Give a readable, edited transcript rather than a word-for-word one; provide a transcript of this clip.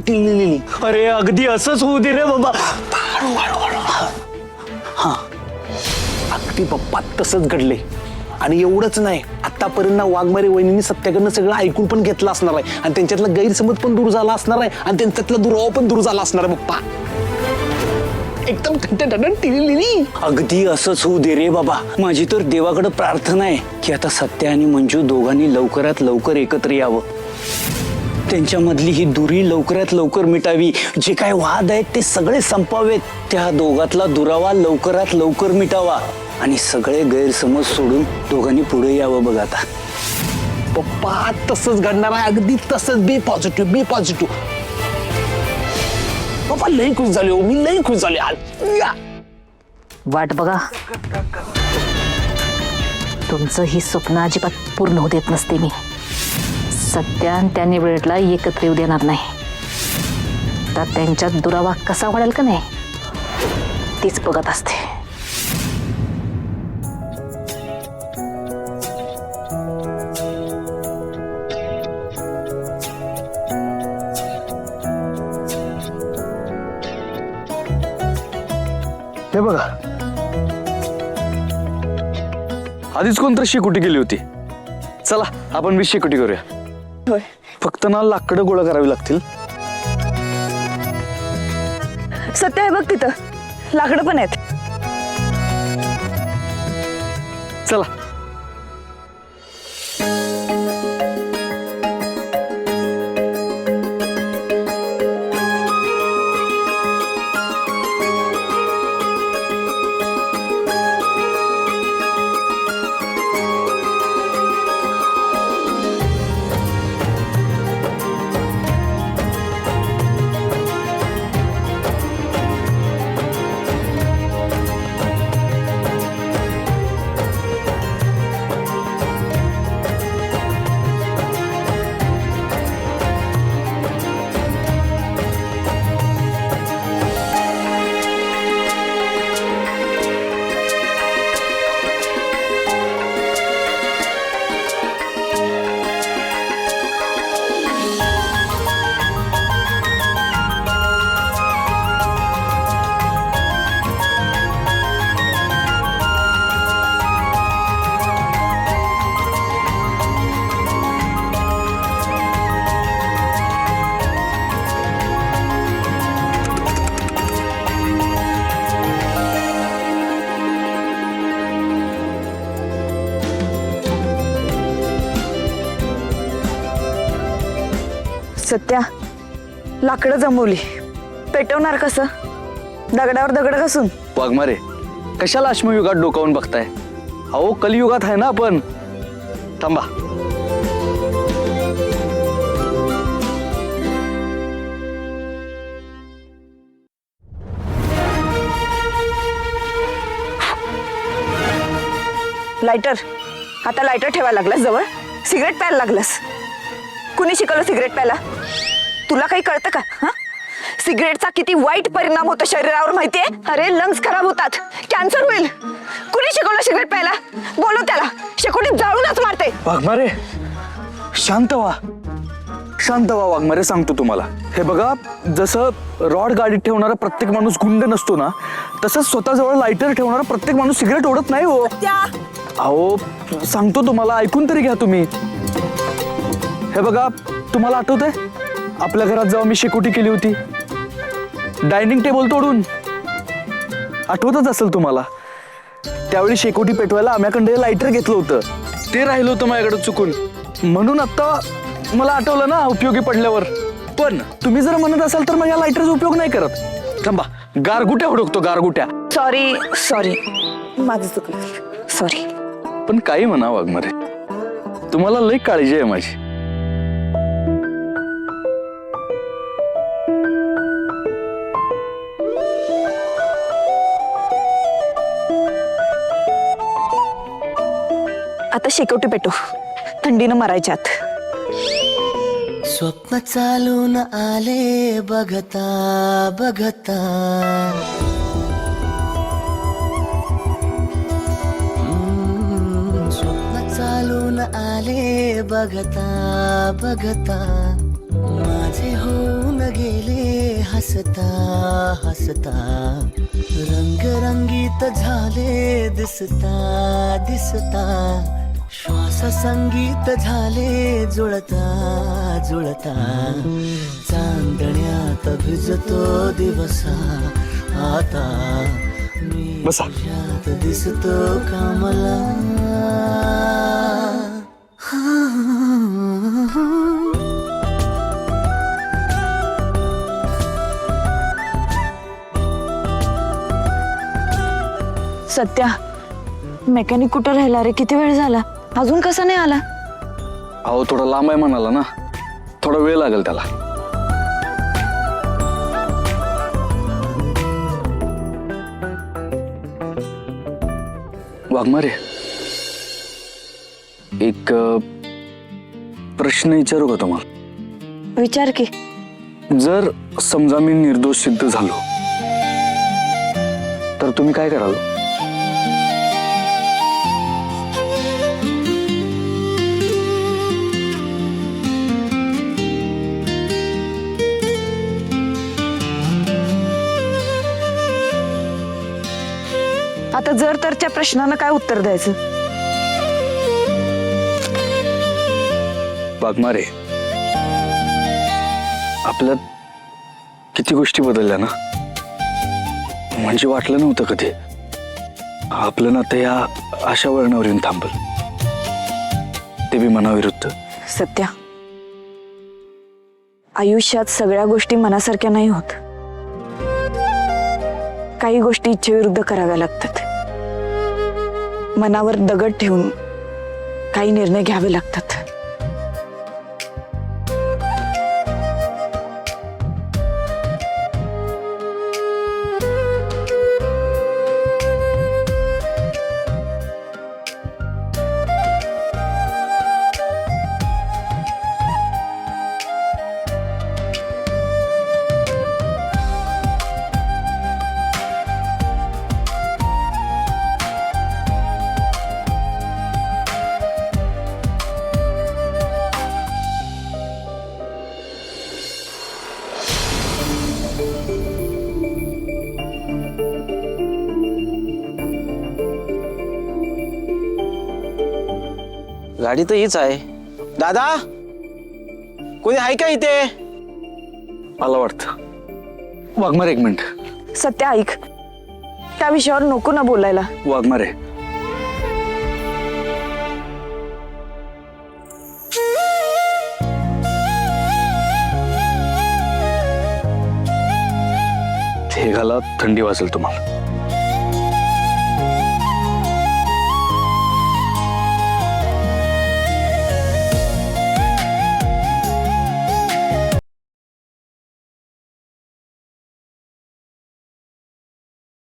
अरे अगदी असंच होऊ दे रे बाबा. हा अगदी पप्पा तसंच घडले. आणि एवढंच नाही, आतापर्यंत वाघमारे वहिनींनी सत्याकडनं सगळं ऐकून पण घेतलं असणार आहे आणि त्यांच्यातला गैरसमज पण दूर झाला असणार आहे आणि त्यांच्यातला दुरावा पण दूर झाला असणार आहे पप्पा. एकदम अगदी असंच होऊ दे रे बाबा. माझी तर देवाकडे प्रार्थना आहे की आता सत्या आणि मंजू दोघांनी लवकरात लवकर एकत्र यावं. त्यांच्यामधली ही दुरी लवकरात लवकर मिटावी. जे काय वाद आहेत ते सगळे संपावेत. त्या दोघातला दुरावा लवकरात लवकर मिटावा आणि सगळे गैरसमज सोडून दोघांनी पुढे यावं. बघ आता पप्पा तसंच घडणार आहे. अगदी तसंच. बी पॉझिटिव्ह, बी पॉझिटिव्ह. पप्पा लई खुश झाले हो, मी लई खुश झाले आज. वाट बघा, तुमचं ही स्वप्न अजिबात पूर्ण होऊ देत नसते मी. सत्या आणि त्या निवडला एकत्र येऊ देणार नाही. तर त्यांच्यात दुरावा कसा वाढेल का नाही तीच बघत असते. हे बघा, आधीच कोणतरी शेकोटी केली होती. चला आपण बी शेकोटी करूया. होय. फक्त ना लाकडं गोळा करावी लागतील. सत्य आहे बघ तिथं, लाकडं पण आहेत. चला. सत्या, लाकडं जमवली, पेटवणार कसं? दगडावर दगड घासून. वाघमारे कशाला अश्मयुगात डोकावून बघताय? अहो कलियुगात आहे ना आपण. थांबा. लायटर. आता लायटर ठेवायला लागलास जवळ. सिगरेट प्यायला लागलास. कुणी शिकवलं सिगरेट प्यायला? तुला काही कळतं का? हा, सिगरेटचा किती वाईट परिणाम होतो शरीरावर माहितीये? अरे लंग्स खराब होतात, कॅन्सर होईल. कुणी शिकवलं सिगरेट प्यायला? बोलव त्याला. शेकोटीत जाळूनच मारते. वाघमारे शांत व्हा, शांत व्हा. वाघमारे सांगतो तुम्हाला. हे बघा, जसं रॉड गाडीत ठेवणारा प्रत्येक माणूस गुंड नसतो ना, तसंच स्वतःजवळ लायटर ठेवणारा प्रत्येक माणूस सिगरेट ओढत नाही हो. अहो सांगतो तुम्हाला, ऐकून तरी घ्या तुम्ही. हे बघा, तुम्हाला आठवतंय आपल्या घरात जेव्हा मी शेकोटी केली होती डायनिंग टेबल तोडून? आठवतच असेल तुम्हाला. त्यावेळी शेकोटी पेटवायला आम्याकडे लायटर घेतलं होतं. ते राहिलं होतं माझ्याकडे चुकून. म्हणून आता मला आठवलं ना उपयोगी पडल्यावर. पण तुम्ही जर म्हणत असाल तर मग या लायटरचा उपयोग नाही करत. थांबा, गारगुट्या हुडकतो, गारगुट्या. सॉरी सॉरी, माझं चुकलं. सॉरी. पण काही म्हणा वाघमारे, तुम्हाला लई काळजी आहे माझी. आता शेकोटी पेटो, थंडीनं मरायच्यात. स्वप्न चालून आले बघता बघता, स्वप्न चालून आले बघता बघता, माझे होऊन गेले हसता हसता रंगरंगीत झाले दिसता दिसता श्वास संगीत झाले जुळता जुळता चांदण्यात भिजतो दिवसा आता मी बसा. तुझ्यात दिसतो कामला सत्या मेकॅनिक कुठं राहिला रे? किती वेळ झाला अजून कसा नाही आला? अहो थोडा लांब आहे म्हणाला ना, थोडा वेळ लागेल त्याला. वाघमारे, एक प्रश्न विचारू का तुम्हाला? विचार की. जर समजा मी निर्दोष सिद्ध झालो तर तुम्ही काय कराल? आता जर तरच्या प्रश्नानं काय उत्तर द्यायचं? वाघमारे, आपल्यात किती गोष्टी बदलल्या ना. म्हणजे वाटलं नव्हतं कधी आपलं नातं या अशा वळणावर येऊन थांबल, ते बी मनाविरुद्ध. सत्या, आयुष्यात सगळ्या गोष्टी मनासारख्या नाही होत. काही गोष्टी इच्छेविरुद्ध कराव्या लागतात. मनावर दगड ठेवून काही निर्णय घ्यावे लागतात. गाडी तर हीच आहे. दादा, कोणी आहे का इथे? मला वाटतं. वाघमारे, एक मिनिट. सत्या ऐक, त्या विषयावर नको ना बोलायला. वाघमारे, हे घाला, थंडी वाजेल तुम्हाला.